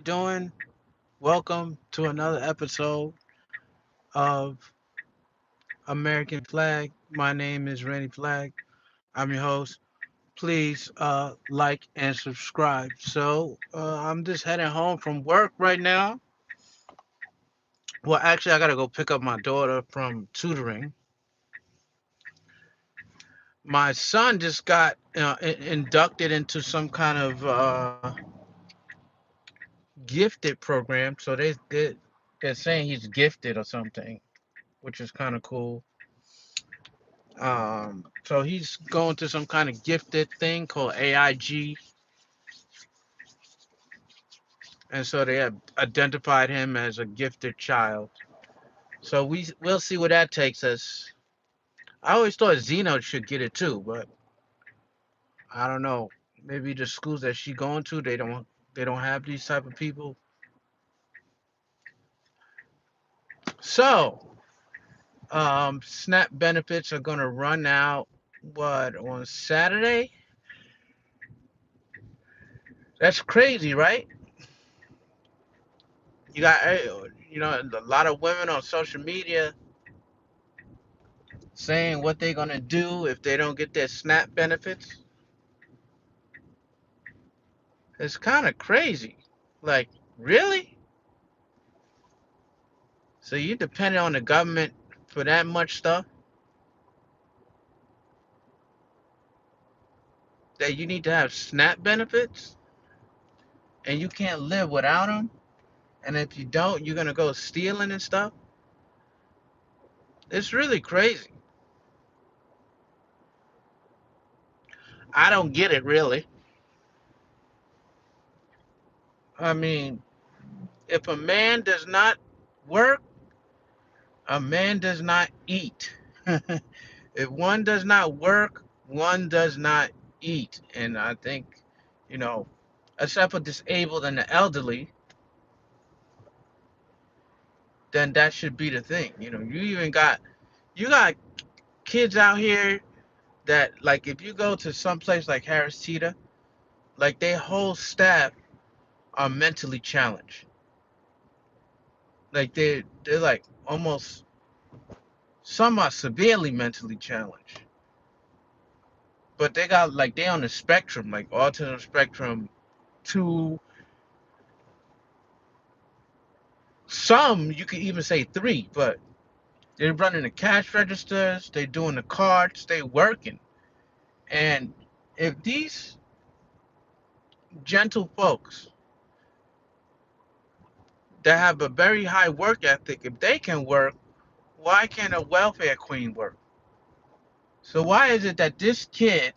Doing? Welcome to another episode of American Flag. My name is Randy Flag. I'm your host. Please like and subscribe. I'm just heading home from work right now. Well, actually, I gotta go pick up my daughter from tutoring. My son just got inducted into some kind of gifted program. They're saying he's gifted or something, which is kind of cool. So he's going to some kind of gifted thing called AIG, and so they have identified him as a gifted child. So we'll see where that takes us. I always thought Zeno should get it too, but I don't know. Maybe the schools that she going to, they don't have these type of people. So SNAP benefits are gonna run out. What, on Saturday? That's crazy, right? You got a lot of women on social media saying what they're gonna do if they don't get their SNAP benefits. It's kind of crazy. Like, really? So you dependent on the government for that much stuff that you need to have SNAP benefits and you can't live without them? And if you don't, you're gonna go stealing and stuff? It's really crazy. I don't get it, really. I mean, if a man does not work, a man does not eat. If one does not work, one does not eat. And I think, you know, except for disabled and the elderly, then that should be the thing. You got kids out here that, like, if you go to some place like Harris Teeter, like, their whole staff are mentally challenged. Like, they're like almost, some are severely mentally challenged. But they got, like, they on the spectrum, like autism spectrum 2. Some you could even say 3, but they're running the cash registers, they doing the cards, they working. And if these gentle folks that have a very high work ethic, if they can work, why can't a welfare queen work? So why is it that this kid,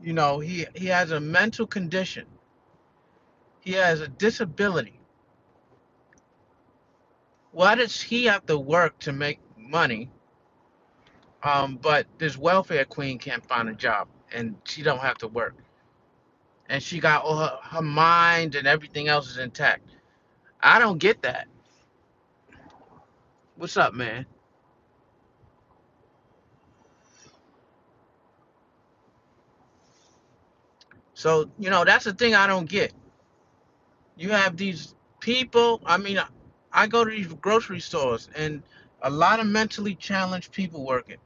he has a mental condition, he has a disability. Why does he have to work to make money? But this welfare queen can't find a job and she don't have to work. And she got all her mind and everything else is intact. I don't get that. What's up, man? So, that's the thing I don't get. You have these people, I mean, I go to these grocery stores and a lot of mentally challenged people working.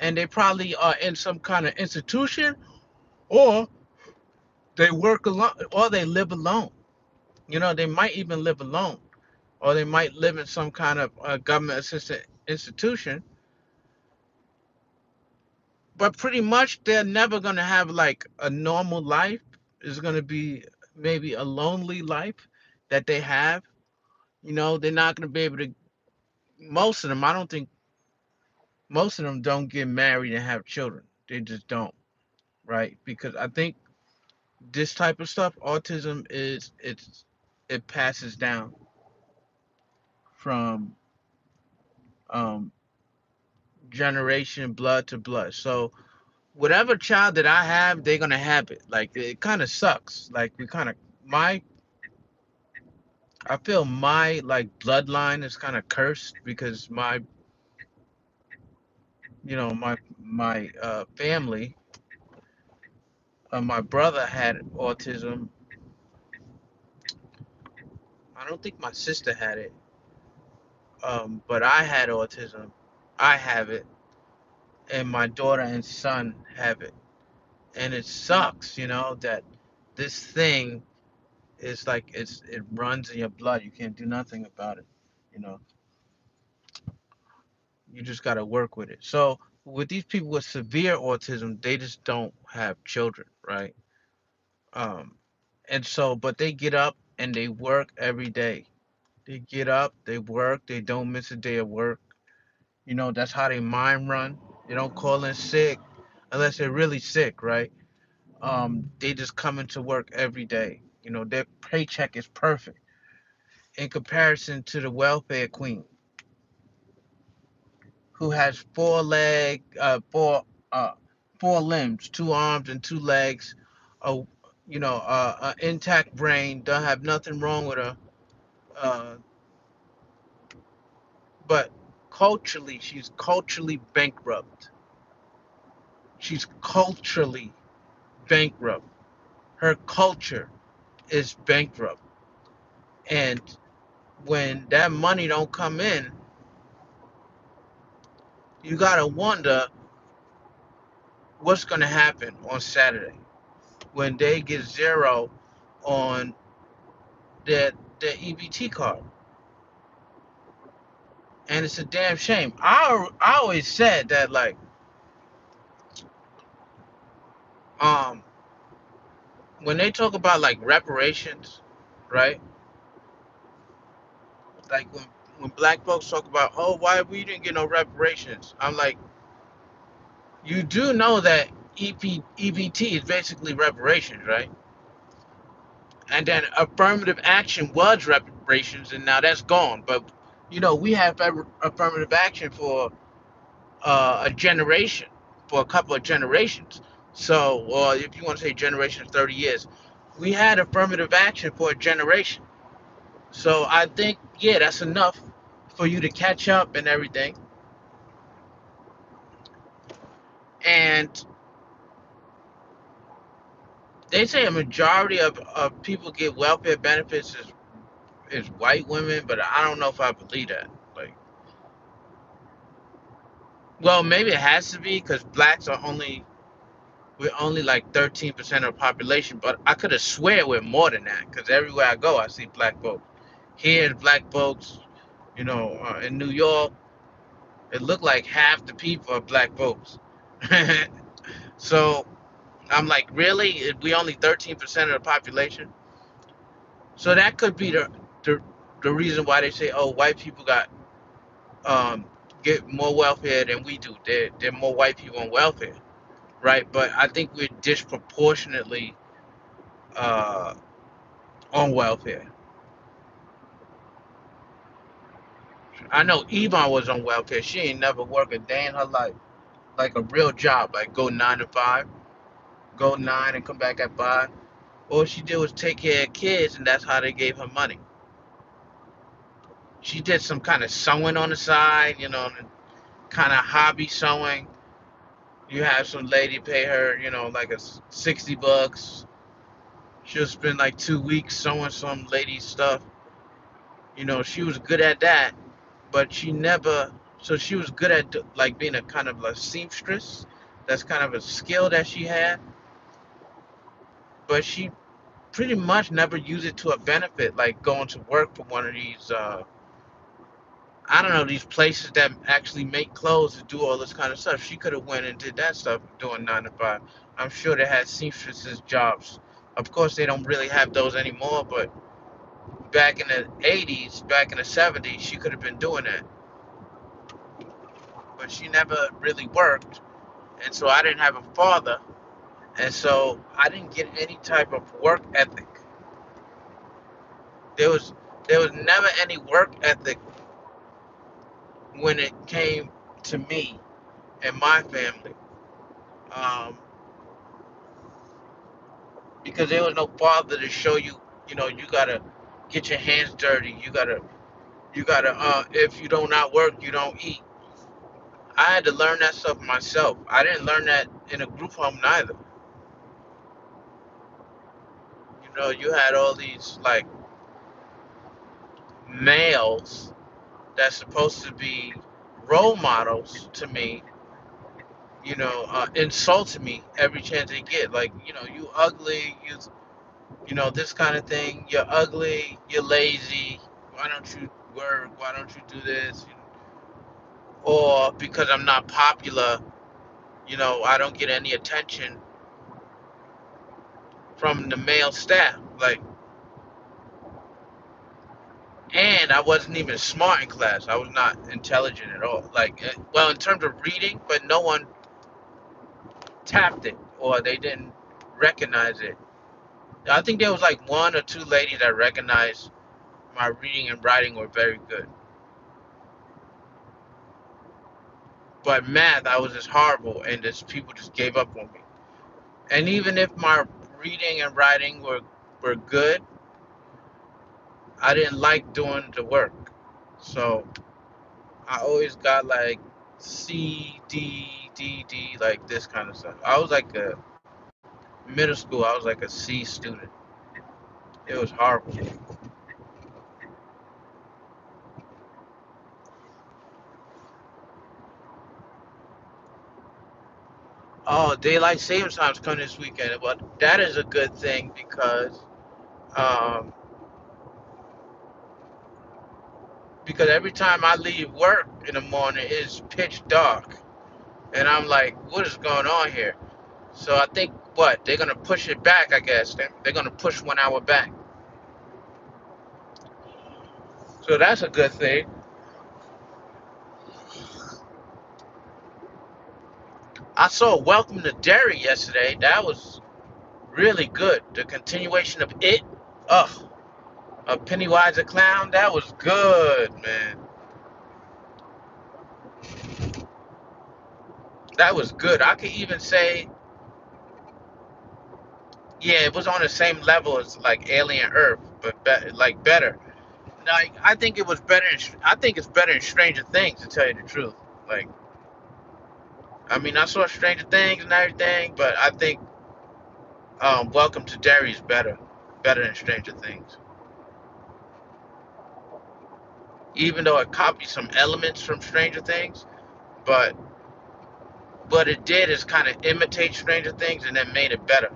And they probably are in some kind of institution, or they work alone, or they live alone. They might even live alone, or they might live in some kind of government assisted institution. But pretty much they're never going to have like a normal life. It's going to be maybe a lonely life that they have. They're not going to be able to, most of them, I don't think, most of them don't get married and have children. They just don't, right? Because I think this type of stuff, autism, it passes down from um, generation, blood to blood. So whatever child that I have, they're gonna have it. Like, it kind of sucks. Like, my I feel my, like, bloodline is kind of cursed because my family, my brother had autism, I don't think my sister had it, but I had autism. I have it, and my daughter and son have it, and it sucks, that this thing is like it runs in your blood. You can't do nothing about it. You know, you just got to work with it. So with these people with severe autism, they just don't have children, right? Um, and so, but they get up and they work every day. They get up, they work, they don't miss a day of work. That's how they mind run. They don't call in sick unless they're really sick, right? They just come into work every day. Their paycheck is perfect in comparison to the welfare queen who has uh, four limbs, two arms and two legs, a intact brain, don't have nothing wrong with her, uh, but culturally, she's culturally bankrupt. She's culturally bankrupt. Her culture is bankrupt, and when that money don't come in, you gotta wonder what's gonna happen on Saturday when they get zero on their their EBT card. And it's a damn shame. I always said that, like, um when they talk about like reparations, right? Like when black folks talk about, oh, why we didn't get no reparations, I'm like, you do know that EBT is basically reparations, right? And then affirmative action was reparations, and now that's gone. But we have affirmative action for a generation, for a couple of generations. So, or if you want to say generation, 30 years, we had affirmative action for a generation. So I think, yeah, that's enough for you to catch up and everything. And they say a majority of people get welfare benefits is white women, but I don't know if I believe that. Like, well, maybe it has to be because blacks are only we're only like 13% of the population, but I could have swear we're more than that because everywhere I go, I see black folks. Here, black folks, in New York, it looked like half the people are black folks. So I'm like, really? We only 13% of the population? So that could be the the reason why they say, oh, white people um get more welfare than we do. They're more white people on welfare, right? But I think we're disproportionately uh, on welfare. I know Yvonne was on welfare. She ain't never worked a day in her life, like a real job, like go 9 to 5, go 9 and come back at 5. All she did was take care of kids, and that's how they gave her money. She did some kind of sewing on the side, kind of hobby sewing. You have some lady pay her, like $60. She'll spend like 2 weeks sewing some lady's stuff. She was good at that, but she never. So she was good at like being a kind of a seamstress. That's kind of a skill that she had, but she pretty much never used it to her benefit, like going to work for one of these. I don't know, these places that actually make clothes and do all this kind of stuff. She could have went and did that stuff doing 9 to 5. I'm sure they had seamstresses jobs. Of course, they don't really have those anymore, but back in the 80s, back in the 70s, she could have been doing that. But she never really worked, and so I didn't have a father, and so I didn't get any type of work ethic. There was there was never any work ethic when it came to me and my family. Um, because there was no father to show you, you gotta get your hands dirty. You gotta if you don't not work, you don't eat. I had to learn that stuff myself. I didn't learn that in a group home neither. You had all these like males that's supposed to be role models to me, insulting me every chance they get. Like, you ugly, this kind of thing. You're ugly, you're lazy. Why don't you work? Why don't you do this? Or because I'm not popular, I don't get any attention from the male staff. Like, and I wasn't even smart in class. I was not intelligent at all. Like, well, in terms of reading, but no one tapped it or they didn't recognize it. I think there was like one or two ladies that recognized my reading and writing were very good. But math, I was just horrible, and just people just gave up on me. And even if my reading and writing were good, I didn't like doing the work. So I always got like C, D, D, D, like this kind of stuff. I was like a middle school. I was like a C student. It was horrible. Oh, daylight savings time's coming this weekend, but that is a good thing um, because every time I leave work in the morning, it's pitch dark, and I'm like, what is going on here? So I think what they're gonna push it back. I guess they're gonna push 1 hour back. So that's a good thing. I saw Welcome to Derry yesterday. That was really good. The continuation of it. Ugh, of Pennywise the Clown. That was good, man. That was good. I could even say, yeah, it was on the same level as like Alien Earth, but like better. Like I think it was better. I think it's better in Stranger Things, to tell you the truth. Like, I mean, I saw Stranger Things and everything, but I think Welcome to Derry is better than Stranger Things. Even though it copied some elements from Stranger Things, but what it did is kind of imitate Stranger Things and then made it better.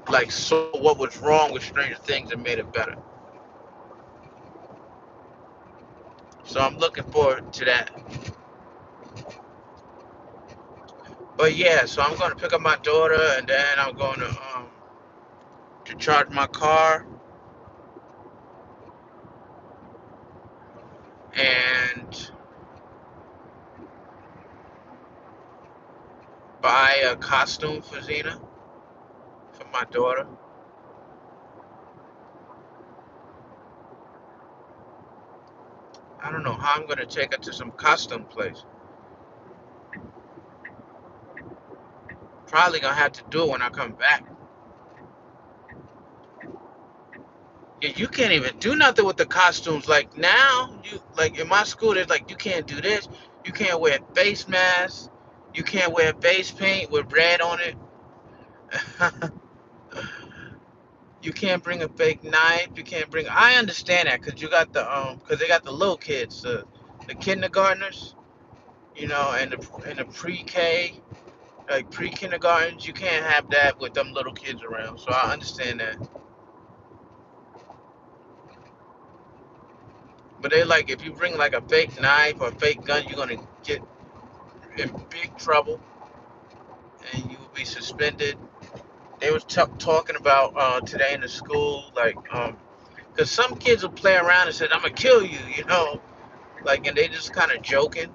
Like, so what was wrong with Stranger Things and made it better. So I'm looking forward to that. But yeah, so I'm going to pick up my daughter and then I'm going to charge my car and buy a costume for Xena, for my daughter. I don't know how I'm going to take her to some costume place. Probably going to have to do it when I come back. Yeah, you can't even do nothing with the costumes. Like now, you like in my school, there's like you can't do this. You can't wear face masks. You can't wear face paint with red on it. You can't bring a fake knife. You can't bring. I understand that because you got because they got the little kids, the kindergartners, and the pre-K, like pre-kindergartens. You can't have that with them little kids around. So I understand that. But they like if you bring like a fake knife or a fake gun, you're gonna get in big trouble and you will be suspended. They was talking about today in the school, like, because some kids will play around and say, "I'm gonna kill you," like, and they just kind of joking.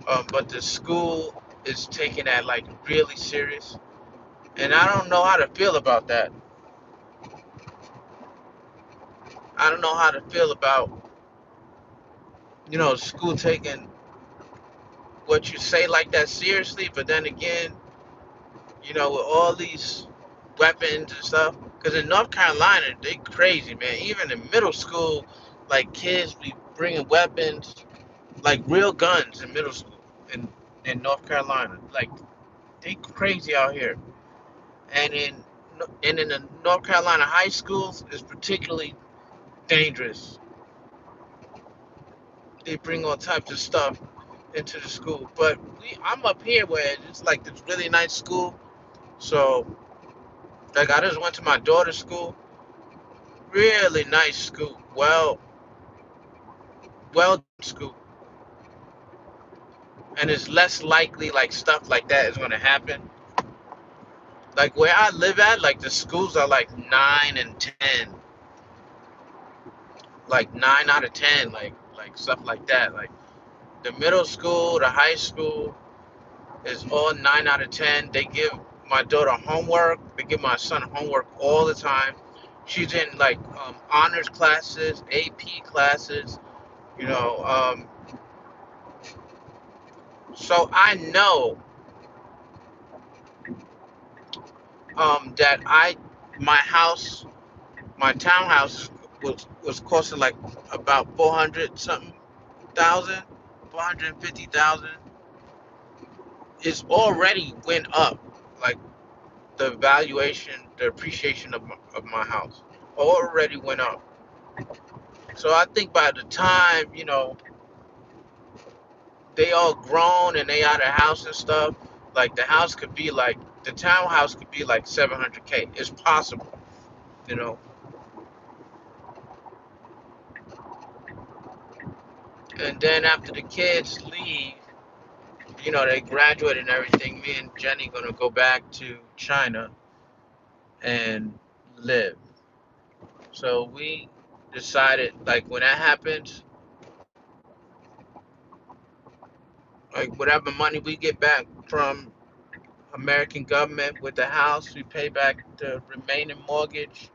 But the school is taking that like really serious, and I don't know how to feel about that. I don't know how to feel about school taking what you say like that seriously, but then again, with all these weapons and stuff. Because in North Carolina, they crazy, man. Even in middle school, like kids be bringing weapons, like real guns in middle school in North Carolina. Like they crazy out here. And in the North Carolina high schools is particularly dangerous. They bring all types of stuff into the school. But I'm up here where it's like this really nice school. So like I just went to my daughter's school. Really nice school. Well school. And it's less likely like stuff like that is gonna happen. Like where I live at, like the schools are like 9 and 10. Like 9 out of 10, like stuff like that. Like the middle school, the high school is all 9 out of 10. They give my daughter homework. They give my son homework all the time. She's in like honors classes, AP classes, you know. So I know that my house, my townhouse was costing like about 400 something thousand, 450,000. It's already went up. Like the valuation, the appreciation of my house already went up. So I think by the time, they all grown and they out of house and stuff, like the house could be like, the townhouse could be like 700K. It's possible, you know. And then after the kids leave, they graduate and everything, me and Jenny gonna go back to China and live. So we decided, like, when that happens, like whatever money we get back from American government with the house, we pay back the remaining mortgage,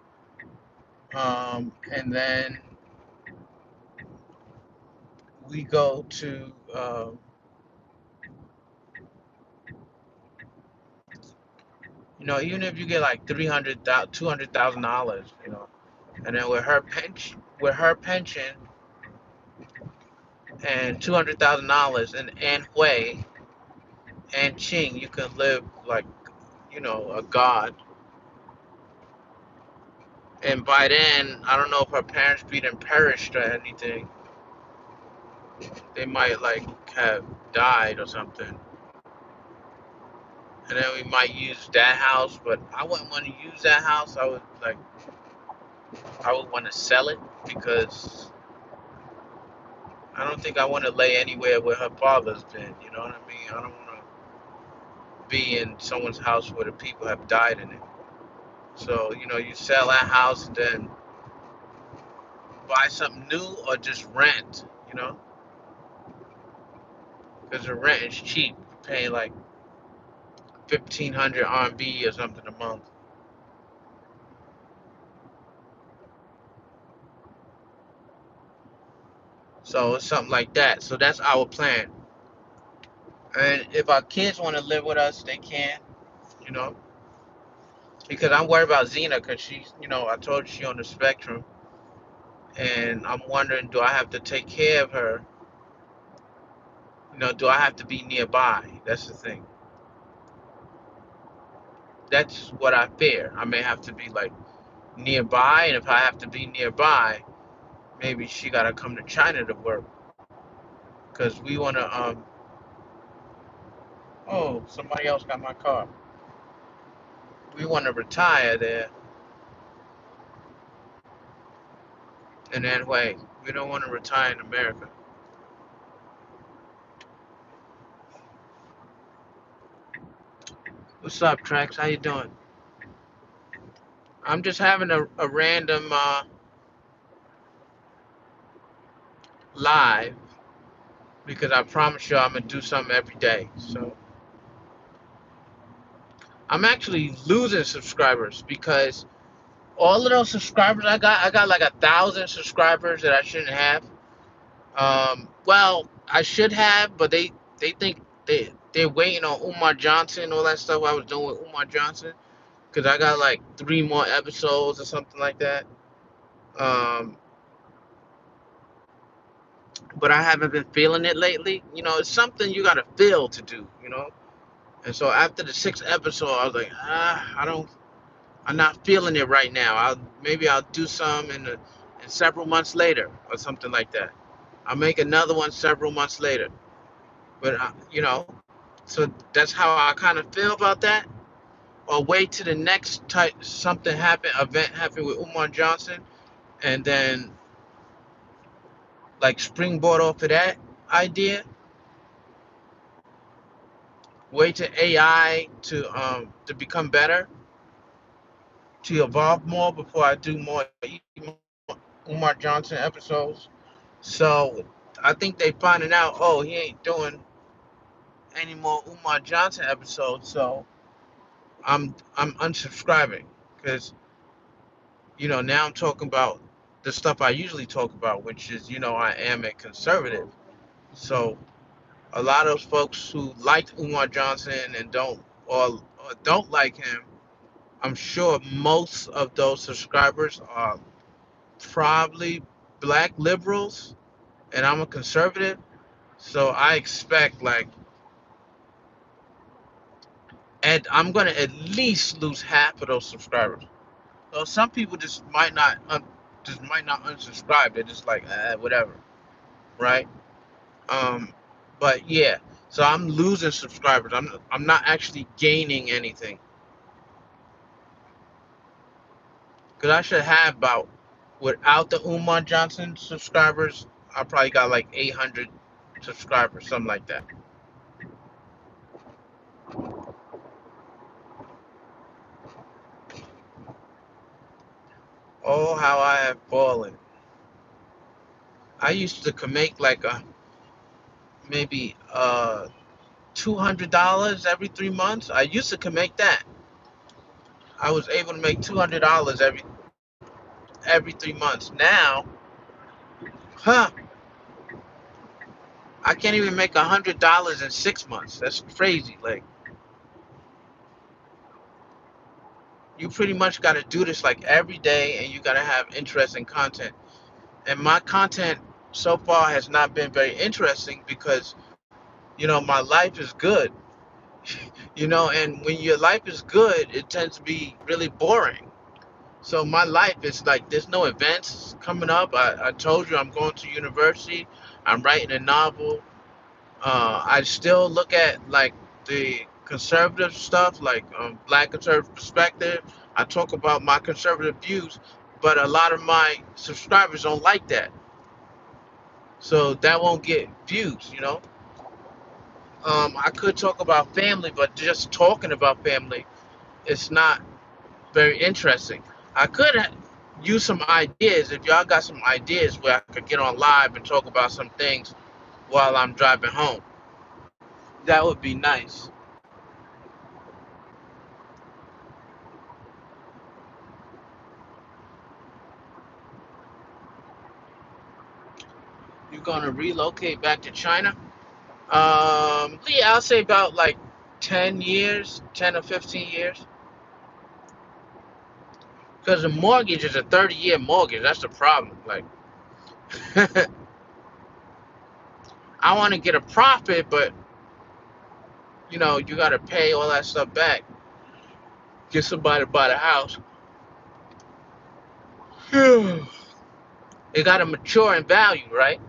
and then we go to, even if you get like $200,000, and then with her pension and $200,000 in Anhui and Ching, you can live like, a god. And by then, I don't know if her parents beat and perished or anything. They might like have died or something. And then we might use that house, but I wouldn't want to use that house. I would want to sell it because I don't think I want to lay anywhere where her father's been. You know what I mean? I don't want to be in someone's house where the people have died in it. So, you sell that house and then buy something new or just rent, because the rent is cheap. You're paying like 1,500 RMB or something a month. So it's something like that. So that's our plan. And if our kids want to live with us, they can, you know, because I'm worried about Xena because she's, I told you she on the spectrum. And I'm wondering, do I have to take care of her? Do I have to be nearby? That's the thing. That's what I fear. I may have to be like nearby. And if I have to be nearby, maybe she got to come to China to work. Because we want to, oh, somebody else got my car. We want to retire there in that way. We don't want to retire in America. What's up, Trax? How you doing? I'm just having a random live because I promise you I'm gonna do something every day. So I'm actually losing subscribers because all of those subscribers I got like 1,000 subscribers that I shouldn't have. Well, I should have, but they think they're waiting on Umar Johnson, all that stuff I was doing with Umar Johnson, because I got like 3 more episodes or something like that. Um, but I haven't been feeling it lately. It's something you gotta feel to do. And so after the 6th episode, I was like, I'm not feeling it right now. Maybe I'll do some in the and several months later, or something like that. I'll make another one several months later. But so that's how I kind of feel about that. Or wait to the next type something happen event happen with Umar Johnson, and then like springboard off of that idea. Wait to AI to become better, to evolve more before I do more Umar Johnson episodes. So I think they finding out, oh, he ain't doing any more Umar Johnson episodes, so I'm unsubscribing because now I'm talking about the stuff I usually talk about, which is I am a conservative. So a lot of folks who liked Umar Johnson and or don't like him, I'm sure most of those subscribers are probably black liberals, and I'm a conservative. So I expect and I'm gonna at least lose half of those subscribers. So some people just might not unsubscribe. They're just like, whatever, right? Um, but yeah, so I'm losing subscribers. I'm not actually gaining anything because I should have about without the Umar Johnson subscribers, I probably got like 800 subscribers, something like that. Oh, how I have fallen. I used to make like a maybe $200 every 3 months. I used to make that. I was able to make $200 every 3 months. Now, huh? I can't even make $100 in 6 months. That's crazy. Like you pretty much got to do this like every day, and you got to have interesting content. And my content so far has not been very interesting because my life is good. And when your life is good, it tends to be really boring. So my life is like there's no events coming up. I told you I'm going to university. I'm writing a novel. I still look at like the conservative stuff, like Black conservative perspective. I talk about my conservative views, but a lot of my subscribers don't like that, so that won't get views. I could talk about family, but just talking about family, it's not very interesting. I could use some ideas if y'all got some ideas where I could get on live and talk about some things while I'm driving home. That would be nice. You're gonna relocate back to China? Yeah, I'll say about like 10 years, 10 or 15 years. Because the mortgage is a 30-year mortgage. That's the problem. Like, I want to get a profit, but you got to pay all that stuff back. Get somebody to buy the house. It got to mature in value, right?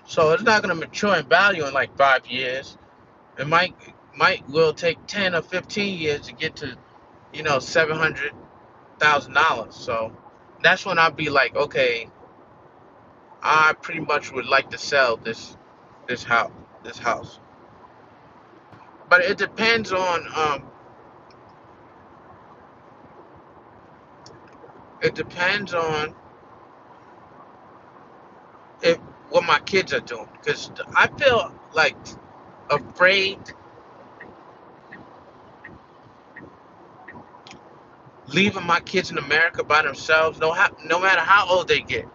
So it's not going to mature in value in like 5 years. It might will take 10 or 15 years to get to $700,000. So that's when I'll be like, okay, I pretty much would like to sell this house this house. But it depends on if what my kids are doing because I feel like afraid leaving my kids in America by themselves. No matter how old they get,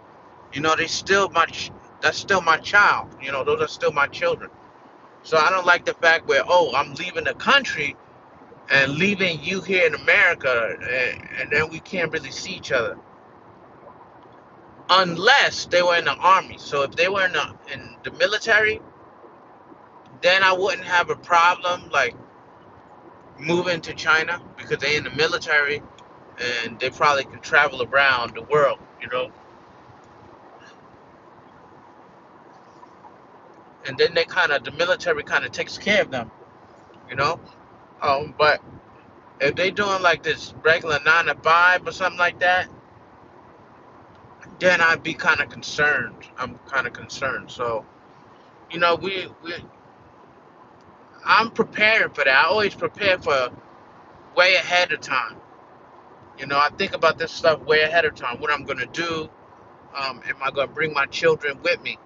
they still that's still my child. Those are still my children. So I don't like the fact where I'm leaving the country and leaving you here in America, and then we can't really see each other unless they were in the army. So if they were in the military, then I wouldn't have a problem like moving to China because they're in the military and they probably can travel around the world, and then they the military kind of takes care of them, you know. But if they doing like this regular 9 to 5 or something like that, then I'd be kind of concerned. I'm kind of concerned. So, we I'm preparing for that. I always prepare for way ahead of time. I think about this stuff way ahead of time. What I'm gonna do. Am I gonna bring my children with me?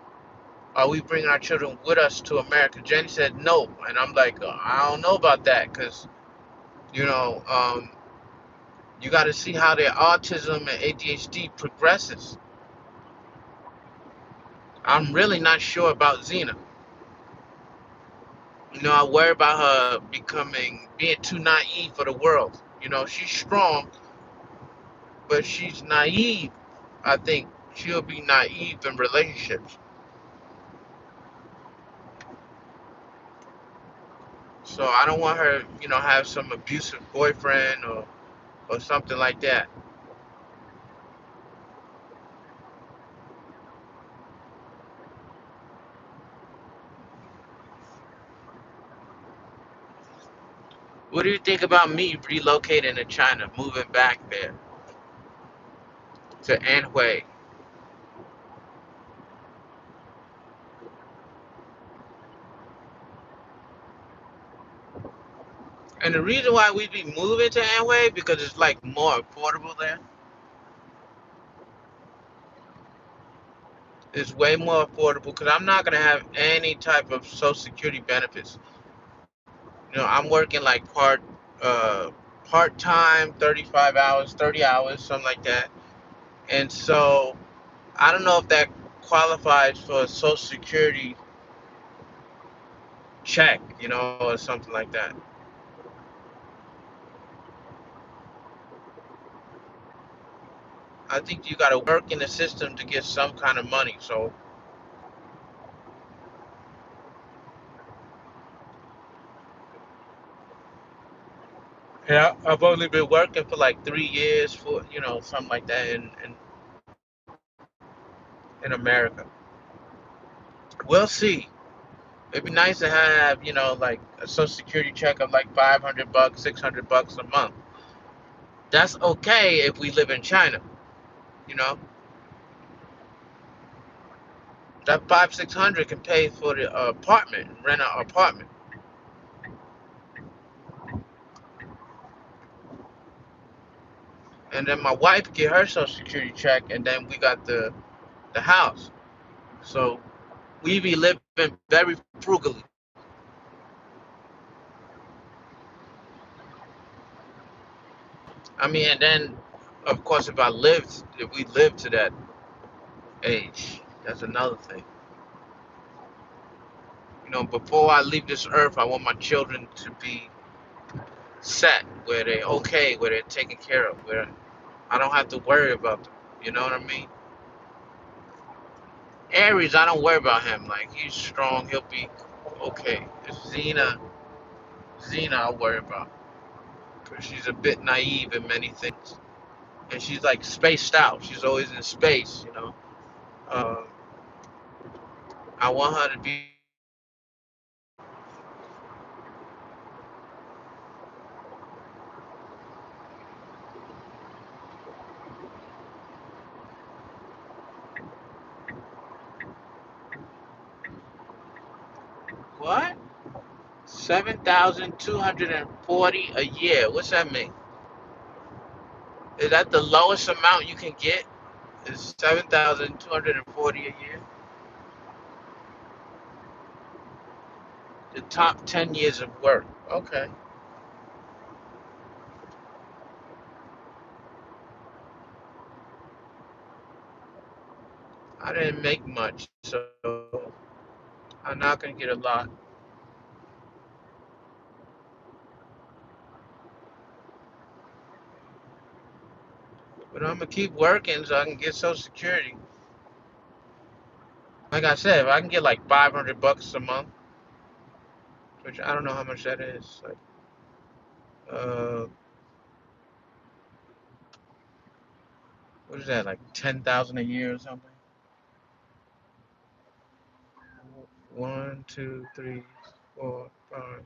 Are we bringing our children with us to America? Jenny said no, and I'm like, I don't know about that, because you know, um, you got to see how their autism and ADHD progresses. I'm really not sure about Xena. I worry about her being too naive for the world. She's strong, but she's naive. I think she'll be naive in relationships. So I don't want her, have some abusive boyfriend or something like that. What do you think about me relocating to China, moving back there to Anhui? And the reason why we be moving to Anhui because it's like more affordable there. It's way more affordable because I'm not gonna have any type of Social Security benefits. I'm working like part time, 35 hours, 30 hours, something like that. And so I don't know if that qualifies for a Social Security check, or something like that. I think you got to work in the system to get some kind of money. So, yeah, I've only been working for like 3 years for, something like that in America. We'll see. It'd be nice to have, like a Social Security check of like $500, $600 a month. That's okay if we live in China, you know. That 500, 600 can pay for the apartment, rent an apartment. And then my wife get her Social Security check, and then we got the house. So we be living very frugally. I mean, and then of course, if we live to that age, that's another thing. Before I leave this earth, I want my children to be set, where they're okay, where they're taken care of, where I don't have to worry about them. You know what I mean? Aries, I don't worry about him. Like, he's strong, he'll be okay. It's Xena, I worry about, because she's a bit naive in many things, and she's like spaced out. She's always in space. Uh, I want her to be what? 7,240 a year. What's that mean? Is that the lowest amount you can get? Is 7,240 a year? The top 10 years of work. Okay. I didn't make much, so I'm not gonna get a lot. But I'm gonna keep working so I can get Social Security. Like I said, if I can get like $500 a month, which I don't know how much that is, like uh, what is that, like 10,000 a year or something? One, two, three, four, five,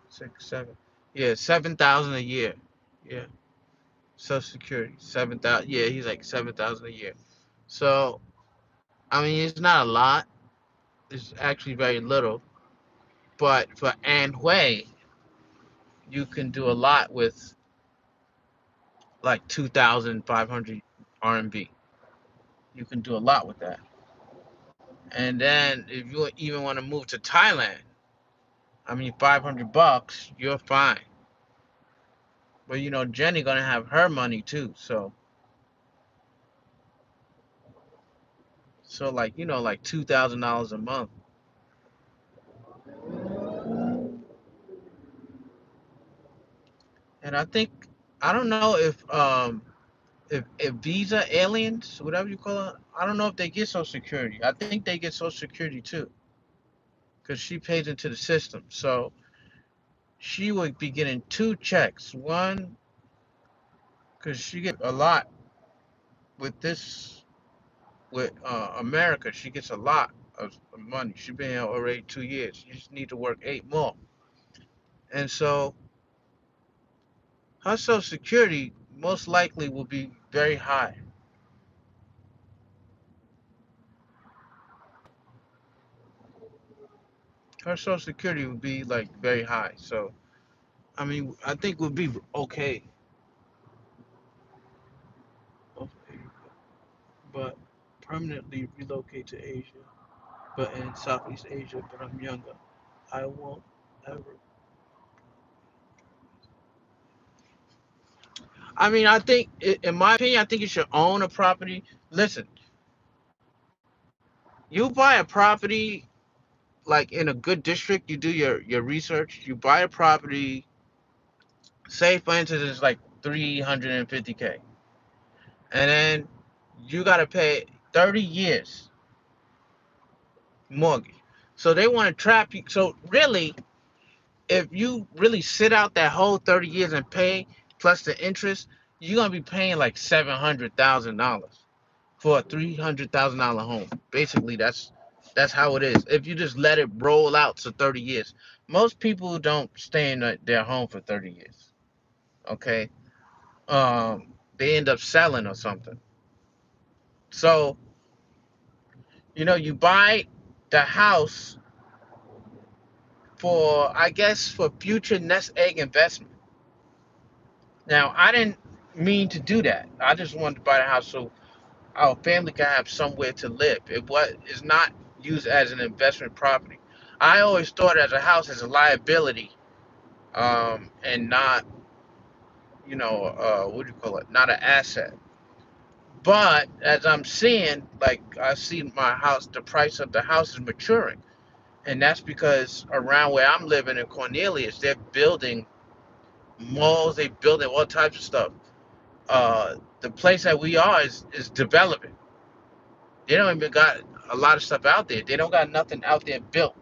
6, 7. Yeah, 7,000 a year. Yeah, Social Security, 7,000. Yeah, he's like 7,000 a year. So I mean, it's not a lot. It's actually very little. But for An Hui, you can do a lot with like 2,500 RMB. You can do a lot with that. And then if you even want to move to Thailand, I mean, $500, you're fine. But you know, Jenny gonna have her money too. So like, like $2,000 a month. And I don't know if visa aliens, whatever you call it, I don't know if they get Social Security. I think they get Social Security too, because she pays into the system. So she would be getting two checks. One, because she get a lot with this with America. She gets a lot of money. She's been here already 2 years. You just need to work 8 more. And so her Social Security most likely will be very high. Her Social Security would be like very high. So I mean, I think we'll be okay. But permanently relocate to Asia, but in Southeast Asia, but I'm younger. I won't ever. I mean, I think, in my opinion, I think you should own a property. Listen, you buy a property like in a good district, you do your research, you buy a property, say for instance, it's like 350K, and then you got to pay 30 years mortgage. So they want to trap you. So really, if you really sit out that whole 30 years and pay plus the interest, you're gonna be paying like $700,000 for a $300,000 home. Basically, that's how it is. If you just let it roll out to 30 years, most people don't stay in their home for 30 years. Okay, they end up selling or something. So you buy the house for, I guess, for future nest egg investment. Now, I didn't mean to do that. I just wanted to buy the house so our family can have somewhere to live. It's not used as an investment property. I always thought as a house as a liability, and not, what do you call it? Not an asset. But as I'm seeing, like I see my house, the price of the house is maturing, and that's because around where I'm living in Cornelius, they're building malls, they building all types of stuff. The place that we are is developing. They don't even got a lot of stuff out there. They don't got nothing out there built.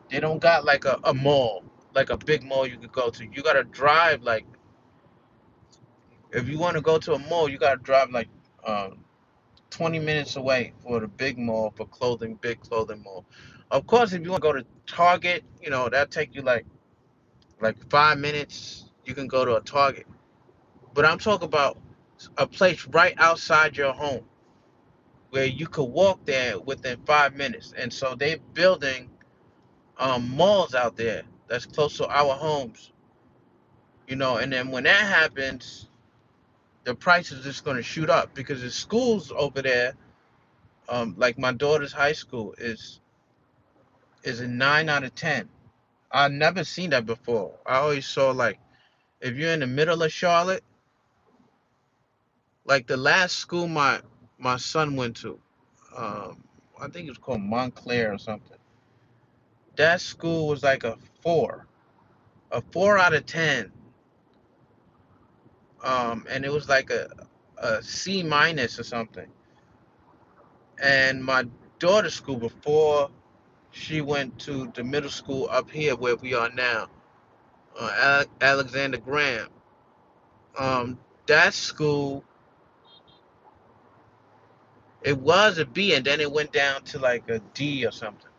They don't got like a mall, like a big mall you could go to. You gotta drive like, if you want to go to a mall, you gotta drive like, 20 minutes away for the big mall for clothing, big clothing mall. Of course, if you want to go to Target, that take you like 5 minutes. You can go to a Target, but I'm talking about a place right outside your home where you could walk there within 5 minutes. And so they're building malls out there that's close to our homes, and then when that happens, the price is just going to shoot up because the schools over there, like my daughter's high school is a 9 out of 10. I've never seen that before. I always saw like, if you're in the middle of Charlotte, like the last school my son went to, I think it was called Montclair or something. That school was like a 4 out of 10, and it was like a C- or something. And my daughter's school, before she went to the middle school up here where we are now, Alexander Graham, that school It was a B, and then it went down to like a D or something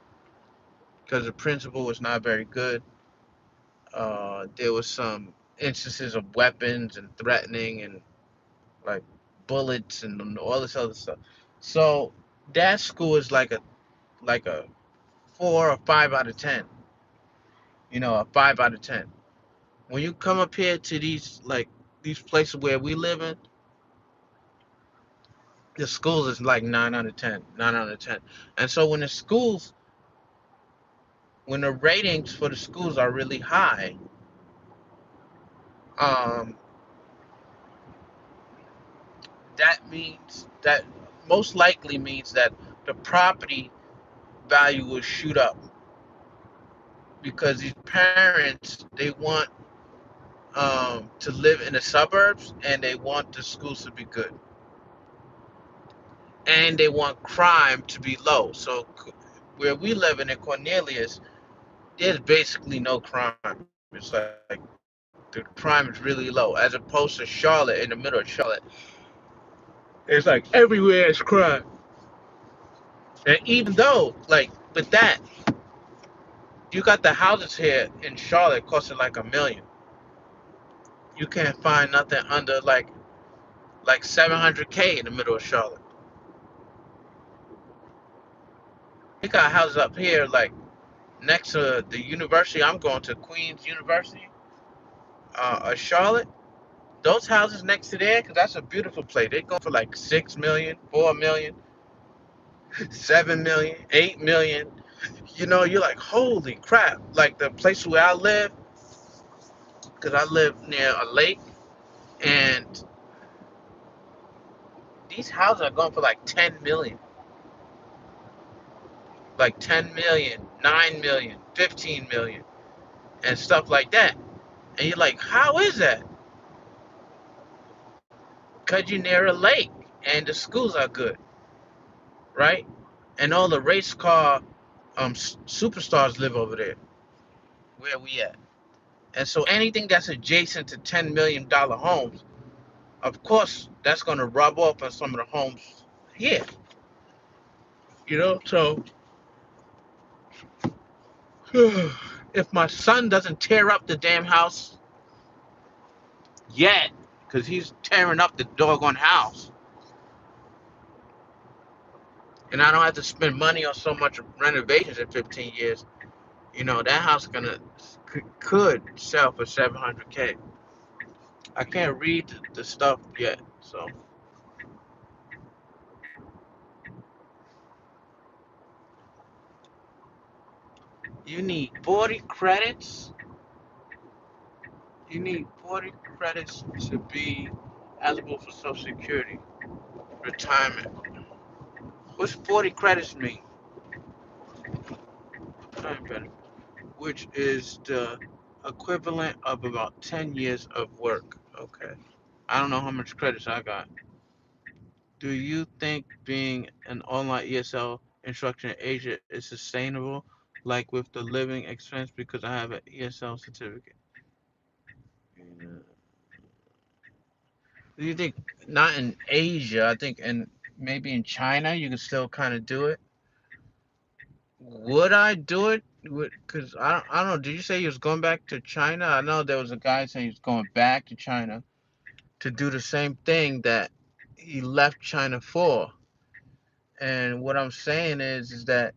because the principal was not very good. There was some instances of weapons and threatening and like bullets and all this other stuff. So that school is like a 4 or 5 out of 10. You know, a 5 out of 10. When you come up here to these places where we live in, the schools is like 9 out of 10, 9 out of 10. And so when the ratings for the schools are really high, um, that most likely means that the property value will shoot up because these parents they want to live in the suburbs and they want the schools to be good and they want crime to be low. So where we live in Cornelius, there's basically no crime. It's like the crime is really low as opposed to Charlotte in the middle of Charlotte. It's like everywhere is crime. And even though with that, you got the houses here in Charlotte costing like 1 million. You can't find nothing under like 700K in the middle of Charlotte. We got houses up here like next to the university I'm going to, Queens University, Charlotte. Those houses next to there, because that's a beautiful place. They go for like 6 million, 4 million, 7 million, 8 million. You know, you're like, holy crap! Like the place where I live, because I live near a lake, and these houses are going for like 10 million, like 10 million, 9 million, 15 million, and stuff like that. And you're like, how is that? Because you're near a lake and the schools are good, right? And all the race car superstars live over there, where we at. And so anything that's adjacent to $10 million homes, of course, that's going to rub off on some of the homes here. You know, so if my son doesn't tear up the damn house yet, because he's tearing up the doggone house, and I don't have to spend money on so much renovations in 15 years, you know, that house could sell for 700K. I can't read the stuff yet, so you need 40 credits. You need 40 credits to be eligible for Social Security retirement. What's 40 credits mean? Retirement benefit, which is the equivalent of about 10 years of work. Okay. I don't know how much credits I got. Do you think being an online ESL instructor in Asia is sustainable, like with the living expense, because I have an ESL certificate? Do you think not in Asia? I think in maybe in China you can still kind of do it. Would I do it? Because I don't know. Did you say he was going back to China? I know there was a guy saying he was going back to China to do the same thing that he left China for. And what I'm saying is that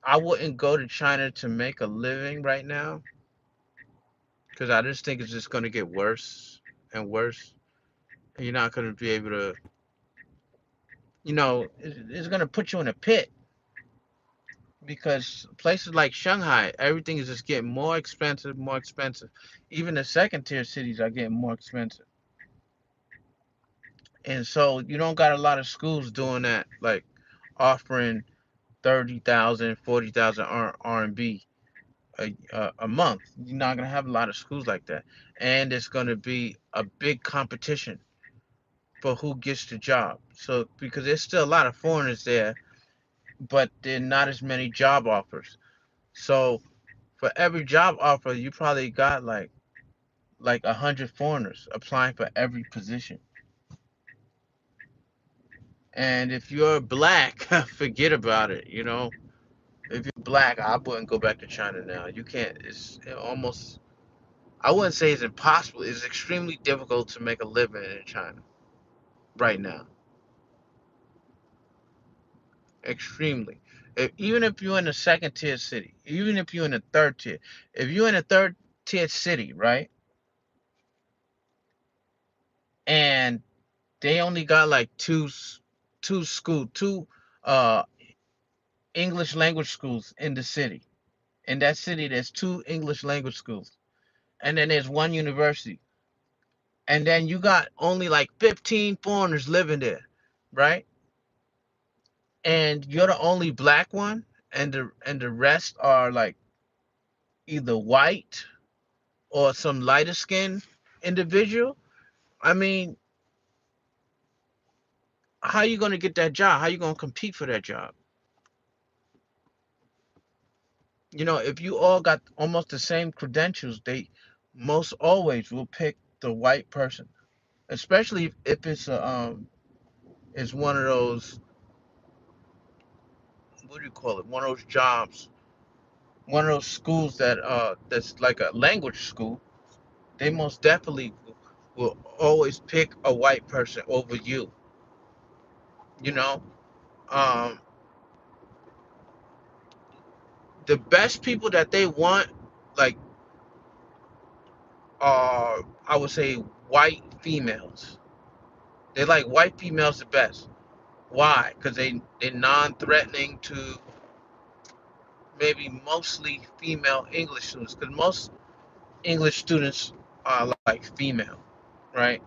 I wouldn't go to China to make a living right now because I just think it's just going to get worse and worse. And you're not going to be able to, it's going to put you in a pit because places like Shanghai, everything is just getting more expensive, more expensive. Even the second tier cities are getting more expensive. And so you don't got a lot of schools doing that, like offering 30,000, 40,000 RMB a month. You're not gonna have a lot of schools like that, and it's gonna be a big competition for who gets the job. So because there's still a lot of foreigners there, but there are not as many job offers. So for every job offer, you probably got like 100 foreigners applying for every position. And if you're black, forget about it. You know, if you're black, I wouldn't go back to China now. You can't. It's almost. I wouldn't say it's impossible. It's extremely difficult to make a living in China right now. Extremely. Even if you're in a second tier city, even if you're in a third tier, if you're in a third tier city, right, and they only got like two uh English language schools in the city. In that city, there's two English language schools, and then there's one university, and then you got only like 15 foreigners living there, right? And you're the only black one, and the rest are like either white or some lighter skinned individual. I mean, how you gonna get that job? How you gonna compete for that job? You know, if you all got almost the same credentials, they most always will pick the white person, especially if it's one of those, what do you call it? One of those jobs, one of those schools that's like a language school. They most definitely will always pick a white person over you. You know, um, the best people that they want, like, are, I would say, white females. They like white females the best. Why? Because they're non-threatening to maybe mostly female English students. Because most English students are like female, right?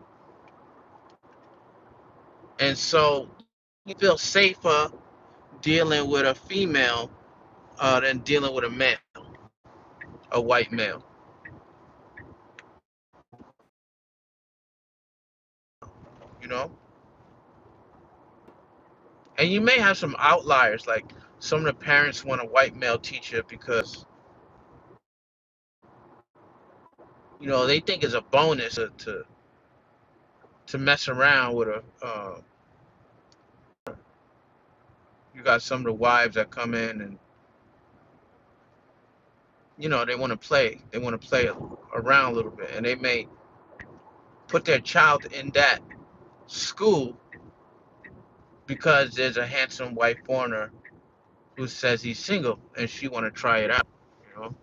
And so you feel safer dealing with a female than dealing with a male, a white male, you know? And you may have some outliers, like some of the parents want a white male teacher because, they think it's a bonus to mess around with a, you got some of the wives that come in and, they want to play. They want to play around a little bit. And they may put their child in that school because there's a handsome white foreigner who says he's single and she want to try it out, you know?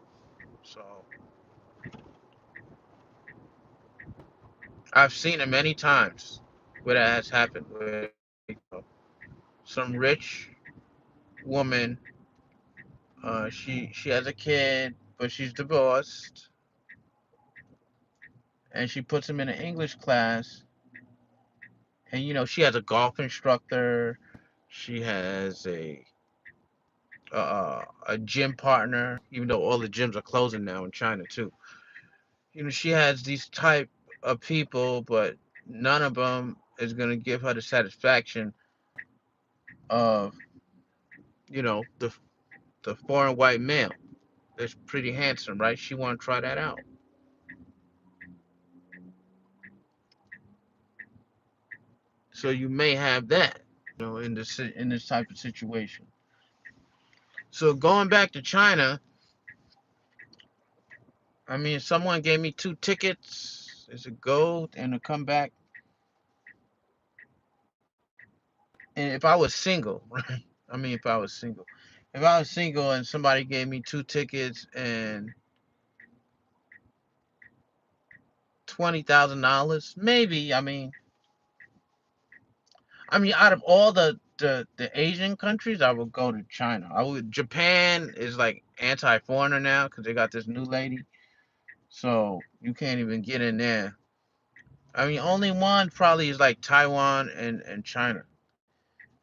So I've seen it many times where that has happened, where some rich woman, she has a kid, but she's divorced, and she puts him in an English class, and she has a golf instructor, she has a gym partner, even though all the gyms are closing now in China too. She has these type of people, but none of them is gonna give her the satisfaction of the foreign white male. That's pretty handsome, right? She want to try that out. So you may have that, in this type of situation. So going back to China, I mean, someone gave me two tickets. It's a go and a come back. And if I was single, right? I mean, if I was single and somebody gave me two tickets and $20,000, maybe. I mean, out of all the Asian countries, I would go to China. Japan is like anti-foreigner now because they got this new lady, so you can't even get in there. I mean, only one probably is like Taiwan and China.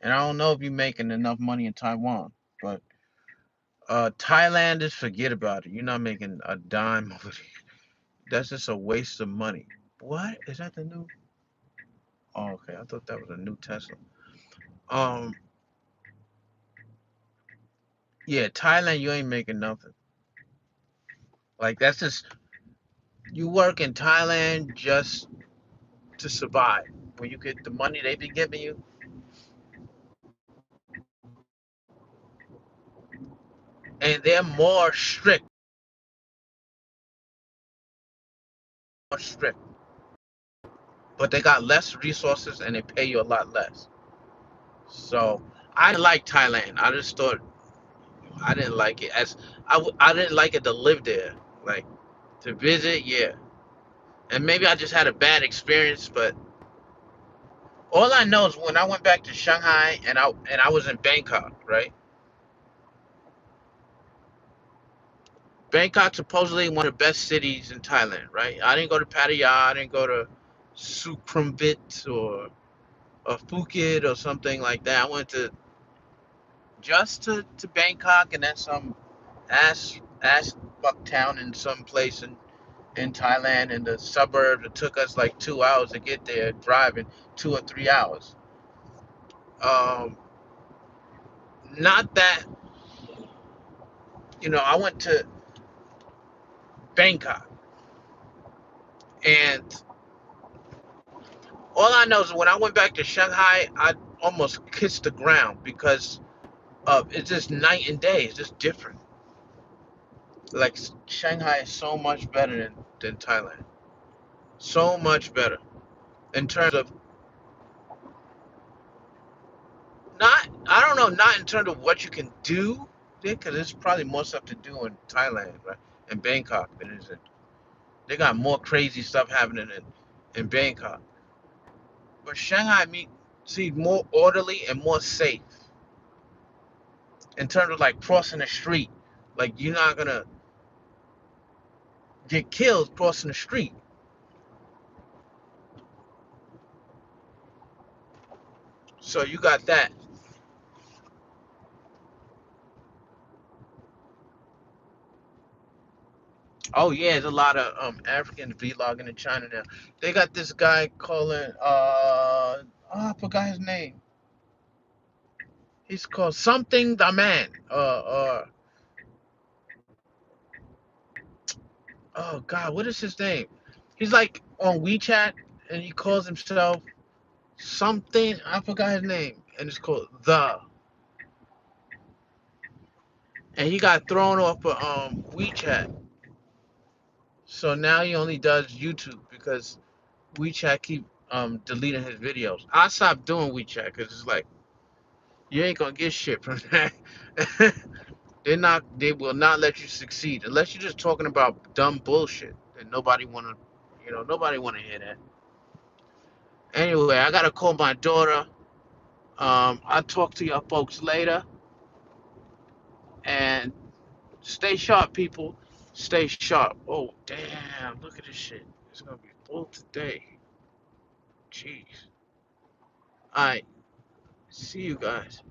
And I don't know if you're making enough money in Taiwan, but Thailand, just forget about it. You're not making a dime over there. That's just a waste of money. What is that, the new? Oh, okay, I thought that was a new Tesla. Um, yeah, Thailand, you ain't making nothing. Like, that's just, you work in Thailand just to survive. When you get the money they be giving you, and they're more strict, but they got less resources and they pay you a lot less. So I didn't like Thailand. I just thought I didn't like it as I didn't like it to live there. Like to visit, yeah. And maybe I just had a bad experience, but all I know is when I went back to Shanghai and I was in Bangkok, right? Bangkok supposedly one of the best cities in Thailand, right? I didn't go to Pattaya, I didn't go to Sukhumvit or Phuket or something like that. I went to to Bangkok and then some ass fuck town in some place in Thailand in the suburbs. It took us like 2 hours to get there driving, 2 or 3 hours. Um, Not that I went to Bangkok and all I know is when I went back to Shanghai, I almost kissed the ground because it's just night and day. It's just different. Like Shanghai is so much better than Thailand. So much better in terms of not I don't know, not in terms of what you can do there, because there's probably more stuff to do in Thailand, right? In Bangkok than is it. They got more crazy stuff happening in Bangkok. But Shanghai seems more orderly and more safe in terms of like crossing the street. Like you're not gonna get killed crossing the street. So you got that. Oh yeah, there's a lot of Africans vlogging in China now. They got this guy calling I forgot his name. He's called something the man. Oh God, what is his name? He's like on WeChat and he calls himself something. I forgot his name, and it's called the. And he got thrown off of WeChat, so now he only does YouTube because WeChat keep deleting his videos. I stopped doing WeChat because it's like you ain't gonna get shit from that. They will not let you succeed unless you're just talking about dumb bullshit that nobody wanna hear that. Anyway, I gotta call my daughter. I'll talk to y'all folks later and stay sharp, people. Stay sharp. Oh damn, look at this shit. It's gonna be full today. Jeez. Alright, see you guys.